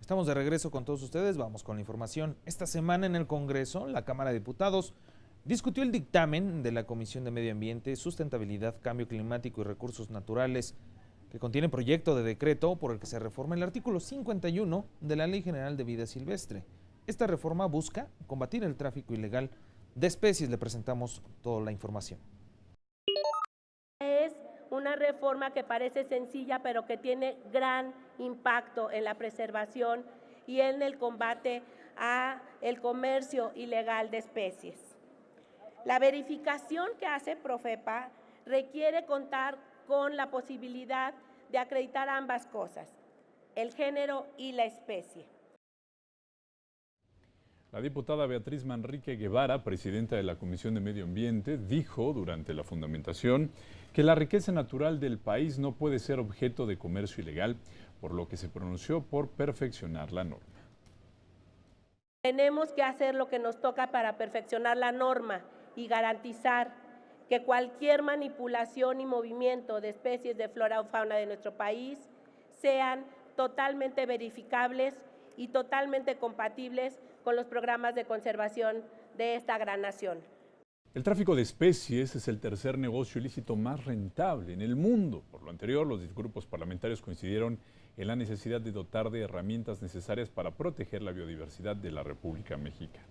Estamos de regreso con todos ustedes, vamos con la información. Esta semana en el Congreso, la Cámara de Diputados discutió el dictamen de la Comisión de Medio Ambiente, Sustentabilidad, Cambio Climático y Recursos Naturales, que contiene proyecto de decreto por el que se reforma el artículo 51 de la Ley General de Vida Silvestre. Esta reforma busca combatir el tráfico ilegal de especies. Le presentamos toda la información. Es una reforma que parece sencilla, pero que tiene gran impacto en la preservación y en el combate a el comercio ilegal de especies. La verificación que hace Profepa requiere contar con la posibilidad de acreditar ambas cosas, el género y la especie. La diputada Beatriz Manrique Guevara, presidenta de la Comisión de Medio Ambiente, dijo durante la fundamentación que la riqueza natural del país no puede ser objeto de comercio ilegal, por lo que se pronunció por perfeccionar la norma. Tenemos que hacer lo que nos toca para perfeccionar la norma y garantizar que cualquier manipulación y movimiento de especies de flora o fauna de nuestro país sean totalmente verificables y totalmente compatibles con los programas de conservación de esta gran nación. El tráfico de especies es el tercer negocio ilícito más rentable en el mundo. Por lo anterior, los grupos parlamentarios coincidieron en la necesidad de dotar de herramientas necesarias para proteger la biodiversidad de la República Mexicana.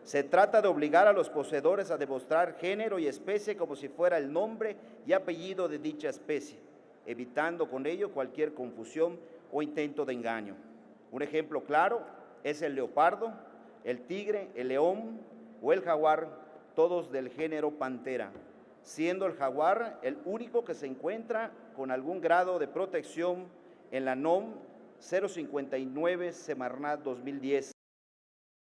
Se trata de obligar a los poseedores a demostrar género y especie como si fuera el nombre y apellido de dicha especie, evitando con ello cualquier confusión o intento de engaño. Un ejemplo claro es el leopardo, el tigre, el león o el jaguar, todos del género Panthera, siendo el jaguar el único que se encuentra con algún grado de protección en la NOM 059 Semarnat 2010.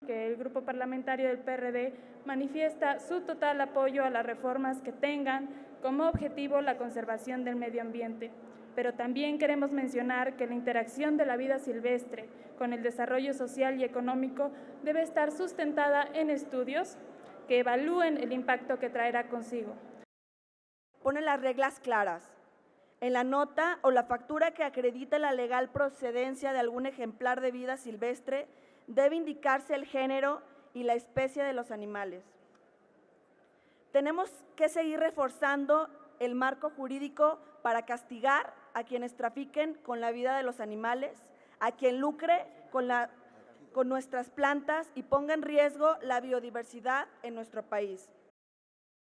Que el grupo parlamentario del PRD manifiesta su total apoyo a las reformas que tengan como objetivo la conservación del medio ambiente. Pero también queremos mencionar que la interacción de la vida silvestre con el desarrollo social y económico debe estar sustentada en estudios que evalúen el impacto que traerá consigo. Pone las reglas claras. En la nota o la factura que acredite la legal procedencia de algún ejemplar de vida silvestre, debe indicarse el género y la especie de los animales. Tenemos que seguir reforzando el marco jurídico para castigar a quienes trafiquen con la vida de los animales, a quien lucre con nuestras plantas y ponga en riesgo la biodiversidad en nuestro país.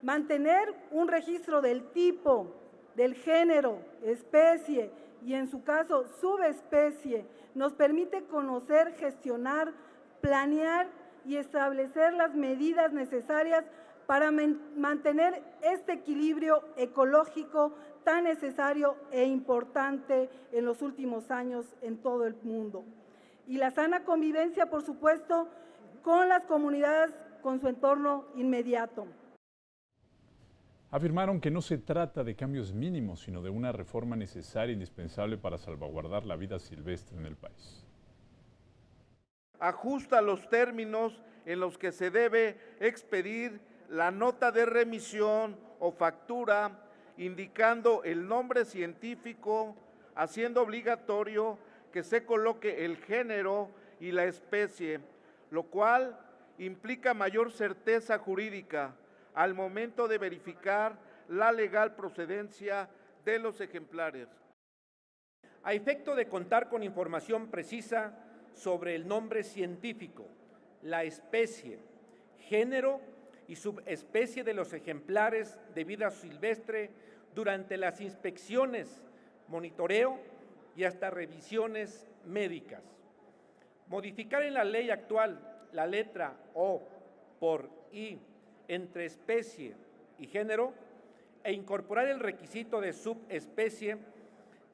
Mantener un registro del tipo, del género, especie y en su caso subespecie nos permite conocer, gestionar, planear y establecer las medidas necesarias para mantener este equilibrio ecológico tan necesario e importante en los últimos años en todo el mundo. Y la sana convivencia, por supuesto, con las comunidades, con su entorno inmediato. Afirmaron que no se trata de cambios mínimos, sino de una reforma necesaria e indispensable para salvaguardar la vida silvestre en el país. Ajusta los términos en los que se debe expedir la nota de remisión o factura, indicando el nombre científico, haciendo obligatorio que se coloque el género y la especie, lo cual implica mayor certeza jurídica al momento de verificar la legal procedencia de los ejemplares. A efecto de contar con información precisa sobre el nombre científico, la especie, género y subespecie de los ejemplares de vida silvestre durante las inspecciones, monitoreo y hasta revisiones médicas. Modificar en la ley actual la letra O por I entre especie y género e incorporar el requisito de subespecie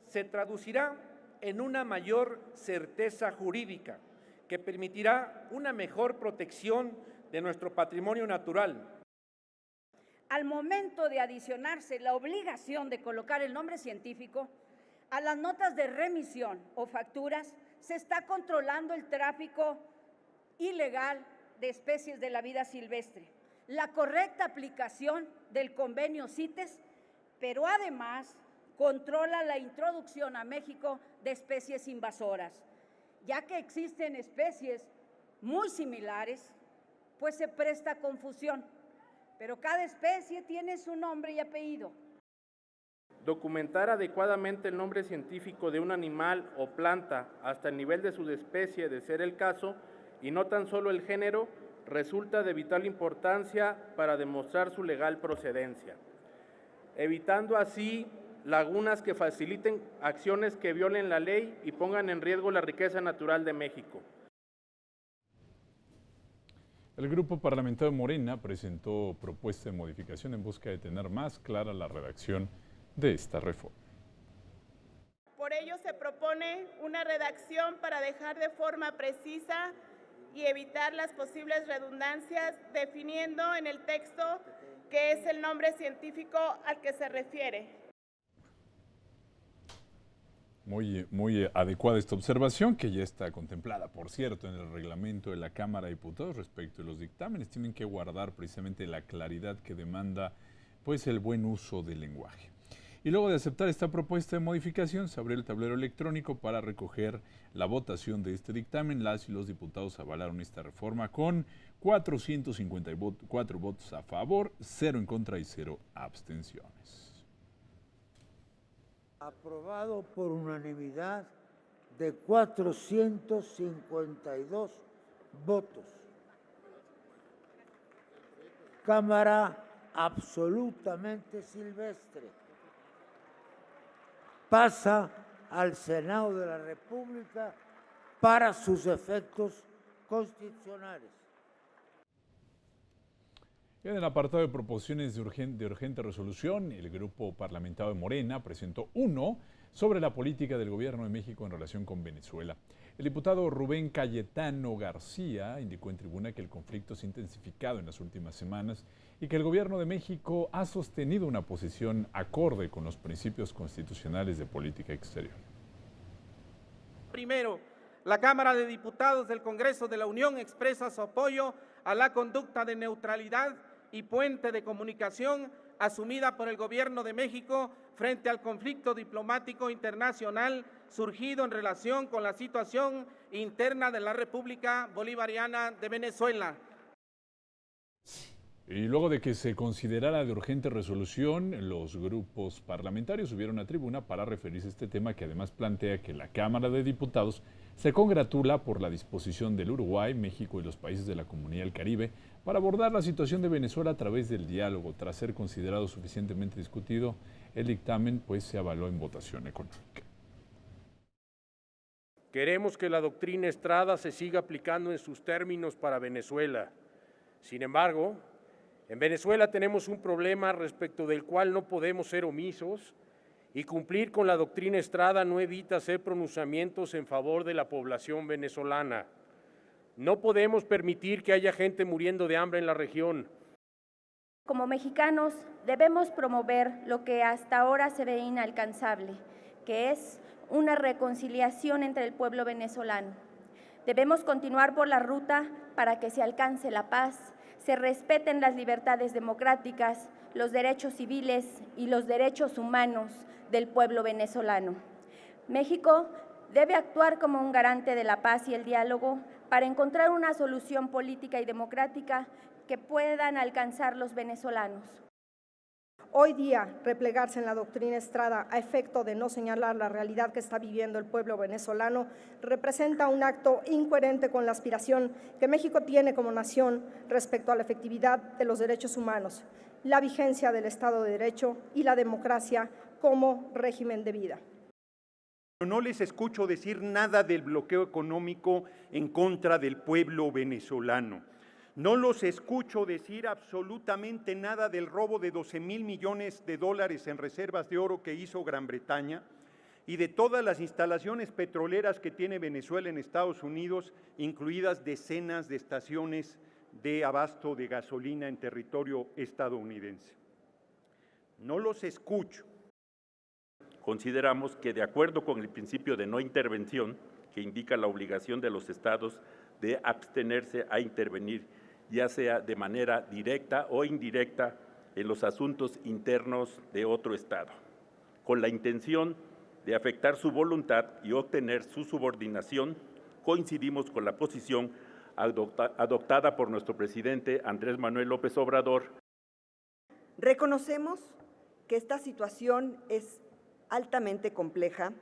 se traducirá en una mayor certeza jurídica que permitirá una mejor protección de nuestro patrimonio natural. Al momento de adicionarse la obligación de colocar el nombre científico, a las notas de remisión o facturas se está controlando el tráfico ilegal de especies de la vida silvestre, la correcta aplicación del convenio CITES, pero además controla la introducción a México de especies invasoras, ya que existen especies muy similares, pues se presta confusión, pero cada especie tiene su nombre y apellido. Documentar adecuadamente el nombre científico de un animal o planta hasta el nivel de su especie, de ser el caso, y no tan solo el género, resulta de vital importancia para demostrar su legal procedencia, evitando así lagunas que faciliten acciones que violen la ley y pongan en riesgo la riqueza natural de México. El grupo parlamentario de Morena presentó propuesta de modificación en busca de tener más clara la redacción de esta reforma. Por ello se propone una redacción para dejar de forma precisa y evitar las posibles redundancias, definiendo en el texto qué es el nombre científico al que se refiere. Muy adecuada esta observación, que ya está contemplada, por cierto, en el reglamento de la Cámara de Diputados respecto a los dictámenes. Tienen que guardar precisamente la claridad que demanda pues el buen uso del lenguaje. Y luego de aceptar esta propuesta de modificación, se abrió el tablero electrónico para recoger la votación de este dictamen. Las y los diputados avalaron esta reforma con 454 votos a favor, 0 en contra y 0 abstenciones. Aprobado por unanimidad de 452 votos. Cámara absolutamente silvestre. Pasa al Senado de la República para sus efectos constitucionales. En el apartado de proposiciones de urgente resolución, el grupo parlamentario de Morena presentó uno sobre la política del gobierno de México en relación con Venezuela. El diputado Rubén Cayetano García indicó en tribuna que el conflicto se ha intensificado en las últimas semanas y que el gobierno de México ha sostenido una posición acorde con los principios constitucionales de política exterior. Primero, la Cámara de Diputados del Congreso de la Unión expresa su apoyo a la conducta de neutralidad y puente de comunicación asumida por el Gobierno de México frente al conflicto diplomático internacional surgido en relación con la situación interna de la República Bolivariana de Venezuela. Y luego de que se considerara de urgente resolución, los grupos parlamentarios subieron a tribuna para referirse a este tema, que además plantea que la Cámara de Diputados se congratula por la disposición del Uruguay, México y los países de la Comunidad del Caribe para abordar la situación de Venezuela a través del diálogo. Tras ser considerado suficientemente discutido, el dictamen pues se avaló en votación económica. Queremos que la doctrina Estrada se siga aplicando en sus términos para Venezuela. Sin embargo, en Venezuela tenemos un problema respecto del cual no podemos ser omisos, y cumplir con la doctrina Estrada no evita hacer pronunciamientos en favor de la población venezolana. No podemos permitir que haya gente muriendo de hambre en la región. Como mexicanos debemos promover lo que hasta ahora se ve inalcanzable, que es una reconciliación entre el pueblo venezolano. Debemos continuar por la ruta para que se alcance la paz, se respeten las libertades democráticas, los derechos civiles y los derechos humanos del pueblo venezolano. México debe actuar como un garante de la paz y el diálogo para encontrar una solución política y democrática que puedan alcanzar los venezolanos. Hoy día, replegarse en la doctrina Estrada a efecto de no señalar la realidad que está viviendo el pueblo venezolano representa un acto incoherente con la aspiración que México tiene como nación respecto a la efectividad de los derechos humanos, la vigencia del Estado de Derecho y la democracia como régimen de vida. No les escucho decir nada del bloqueo económico en contra del pueblo venezolano. No los escucho decir absolutamente nada del robo de 12,000 millones de dólares en reservas de oro que hizo Gran Bretaña y de todas las instalaciones petroleras que tiene Venezuela en Estados Unidos, incluidas decenas de estaciones de abasto de gasolina en territorio estadounidense. No los escucho. Consideramos que, de acuerdo con el principio de no intervención, que indica la obligación de los estados de abstenerse a intervenir, ya sea de manera directa o indirecta, en los asuntos internos de otro estado. con la intención de afectar su voluntad y obtener su subordinación, coincidimos con la posición adoptada por nuestro presidente Andrés Manuel López Obrador. Reconocemos que esta situación es altamente compleja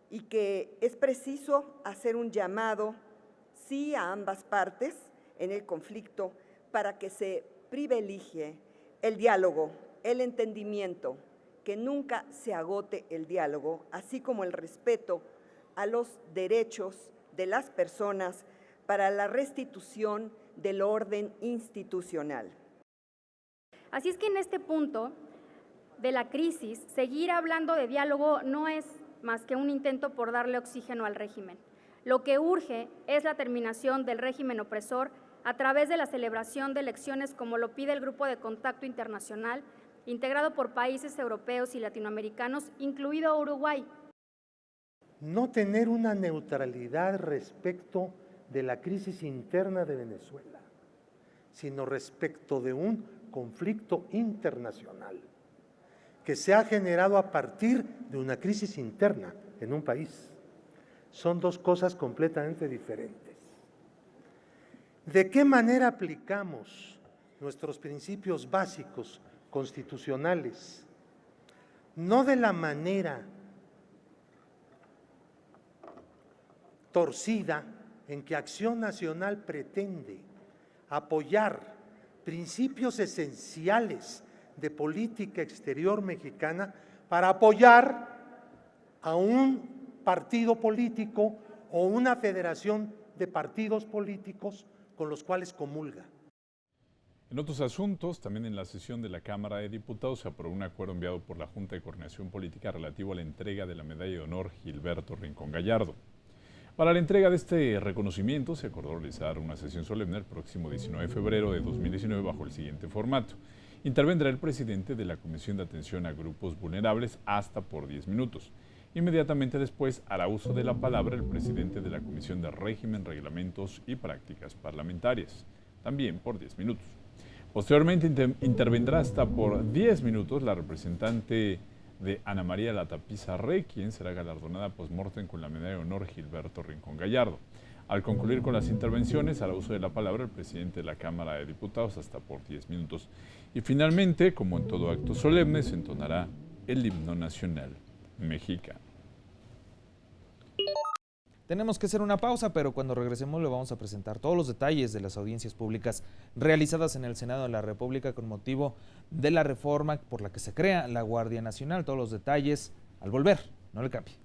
y que es preciso hacer un llamado, sí, a ambas partes en el conflicto para que se privilegie el diálogo, el entendimiento, que nunca se agote el diálogo, así como el respeto a los derechos de las personas para la restitución del orden institucional. Así es que en este punto de la crisis, seguir hablando de diálogo no es más que un intento por darle oxígeno al régimen. Lo que urge es la terminación del régimen opresor a través de la celebración de elecciones como lo pide el Grupo de Contacto Internacional, integrado por países europeos y latinoamericanos, incluido Uruguay. No tener una neutralidad respecto de la crisis interna de Venezuela, sino respecto de un conflicto internacional que se ha generado a partir de una crisis interna en un país. Son dos cosas completamente diferentes. ¿De qué manera aplicamos nuestros principios básicos constitucionales? No de la manera torcida en que Acción Nacional pretende apoyar principios esenciales de política exterior mexicana para apoyar a un partido político o una federación de partidos políticos con los cuales comulga. En otros asuntos, también en la sesión de la Cámara de Diputados se aprobó un acuerdo enviado por la Junta de Coordinación Política relativo a la entrega de la Medalla de Honor Gilberto Rincón Gallardo. Para la entrega de este reconocimiento se acordó realizar una sesión solemne el próximo 19 de febrero de 2019 bajo el siguiente formato. Intervendrá el presidente de la Comisión de Atención a Grupos Vulnerables hasta por 10 minutos. Inmediatamente después hará uso de la palabra el presidente de la Comisión de Régimen, Reglamentos y Prácticas Parlamentarias, también por 10 minutos. Posteriormente intervendrá hasta por 10 minutos la representante de Ana María Latapizza Rey, quien será galardonada post-mortem con la Medalla de Honor Gilberto Rincón Gallardo. Al concluir con las intervenciones, hará uso de la palabra el presidente de la Cámara de Diputados hasta por 10 minutos. Y finalmente, como en todo acto solemne, se entonará el himno nacional mexicano. Tenemos que hacer una pausa, pero cuando regresemos le vamos a presentar todos los detalles de las audiencias públicas realizadas en el Senado de la República con motivo de la reforma por la que se crea la Guardia Nacional. Todos los detalles al volver, no le cambie.